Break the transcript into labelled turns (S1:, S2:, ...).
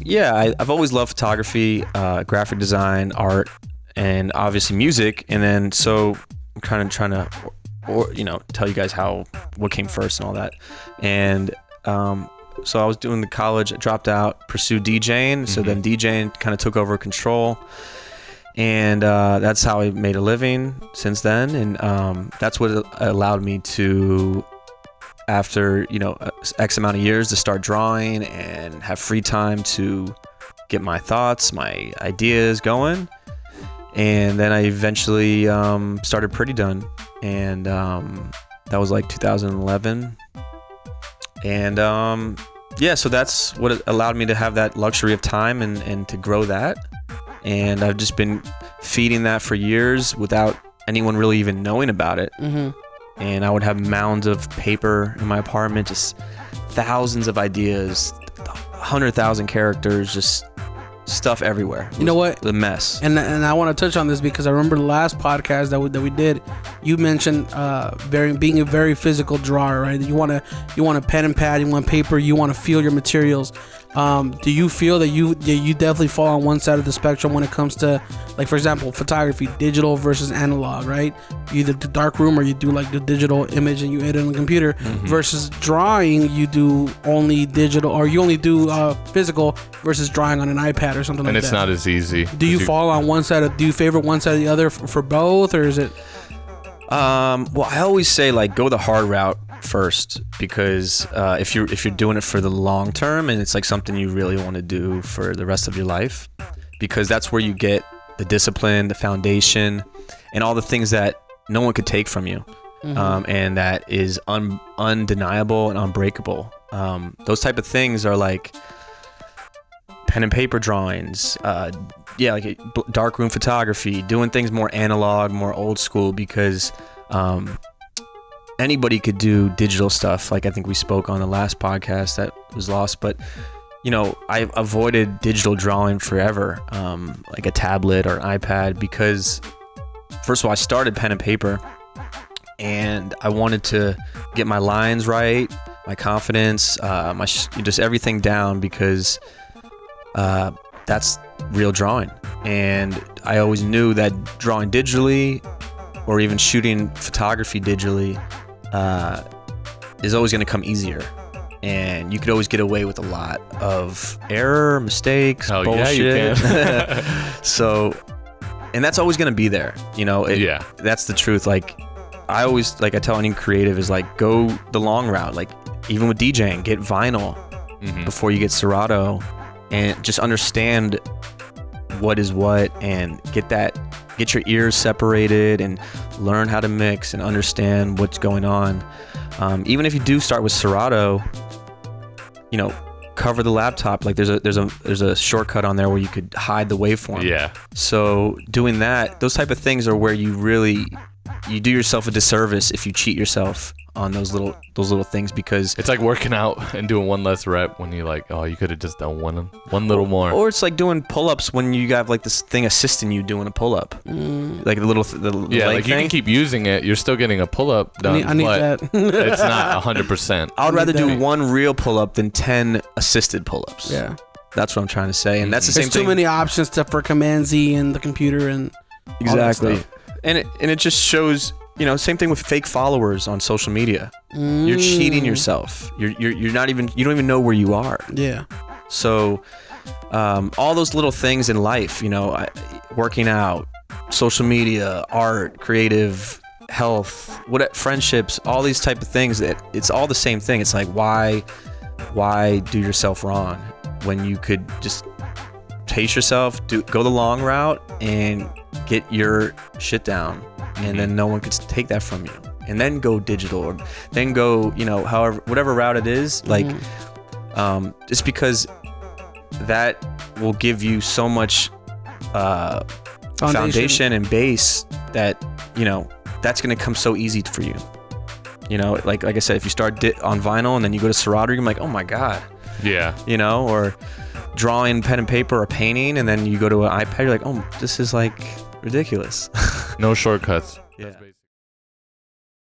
S1: Yeah, I've always loved photography, graphic design, art, and obviously music. And then so I'm kind of trying to, tell you guys what came first and all that. And so I was doing the college, I dropped out, pursued DJing. So then DJing kind of took over control. And that's how I made a living since then. And that's what allowed me to, after X amount of years, to start drawing and have free time to get my thoughts, my ideas going. And then I eventually started Pretty Done, and that was like 2011. And so that's what allowed me to have that luxury of time and to grow that. And I've just been feeding that for years without anyone really even knowing about it. And I would have mounds of paper in my apartment, just thousands of ideas, 100,000 characters, just stuff everywhere.
S2: You know what?
S1: The mess.
S2: And I want to touch on this because I remember the last podcast that we did. You mentioned being a very physical drawer, right? You want a pen and pad, you want paper, you want to feel your materials. Do you feel that you definitely fall on one side of the spectrum when it comes to, like, for example, photography, digital versus analog, right? You either do dark room or you do like the digital image and you edit on the computer, versus drawing, you do only digital, or you only do physical versus drawing on an iPad or something like that.
S3: And it's not as easy.
S2: Do you fall on one side? Do you favor one side or the other for both, or is it?
S1: Well, I always say, like, go the hard route first, because if you're doing it for the long term and it's like something you really want to do for the rest of your life, because that's where you get the discipline, the foundation, and all the things that no one could take from you, and that is undeniable and unbreakable. Those type of things are like pen and paper drawings, like darkroom photography, doing things more analog, more old school, because anybody could do digital stuff. Like I think we spoke on the last podcast that was lost, but I avoided digital drawing forever, like a tablet or an iPad, because first of all, I started pen and paper and I wanted to get my lines right, my confidence, just everything down, because that's real drawing. And I always knew that drawing digitally or even shooting photography digitally is always going to come easier. And you could always get away with a lot of error, mistakes, bullshit. Yeah, you can. So, and that's always going to be there. That's the truth. Like, I tell any creative is like, go the long route. Like, even with DJing, get vinyl before you get Serato, and just understand what is what, and get your ears separated and learn how to mix and understand what's going on. Even if you do start with Serato, cover the laptop. Like there's a shortcut on there where you could hide the waveform. Yeah. So doing that, those type of things are where you do yourself a disservice if you cheat yourself on those little things, because
S3: it's like working out and doing one less rep when you're like, oh, you could have just done one little more.
S1: Or it's like doing pull-ups when you have like this thing assisting you doing a pull-up, like the leg
S3: like
S1: thing.
S3: You can keep using it, you're still getting a pull-up done.
S2: I need that.
S3: It's not 100%.
S1: I would rather do one real pull-up than 10 assisted pull-ups.
S2: Yeah,
S1: that's what I'm trying to say. And that's the same thing.
S2: There's too many options for Command Z and the computer and
S1: exactly. And it just shows, same thing with fake followers on social media. You're cheating yourself. You don't even know where you are.
S2: Yeah.
S1: So all those little things in life, working out, social media, art, creative, health, friendships, all these type of things, it's all the same thing. It's like, why do yourself wrong when you could just pace yourself, go the long route and get your shit down, and then no one could take that from you, and then go digital, or then go, whatever route it is, like, just because that will give you so much foundation and base that, that's going to come so easy for you. Like I said, if you start on vinyl and then you go to Serato, you're like, oh my God.
S3: Yeah.
S1: Or drawing pen and paper or painting, and then you go to an iPad, you're like, oh, this is like ridiculous.
S3: No shortcuts.
S1: Yeah.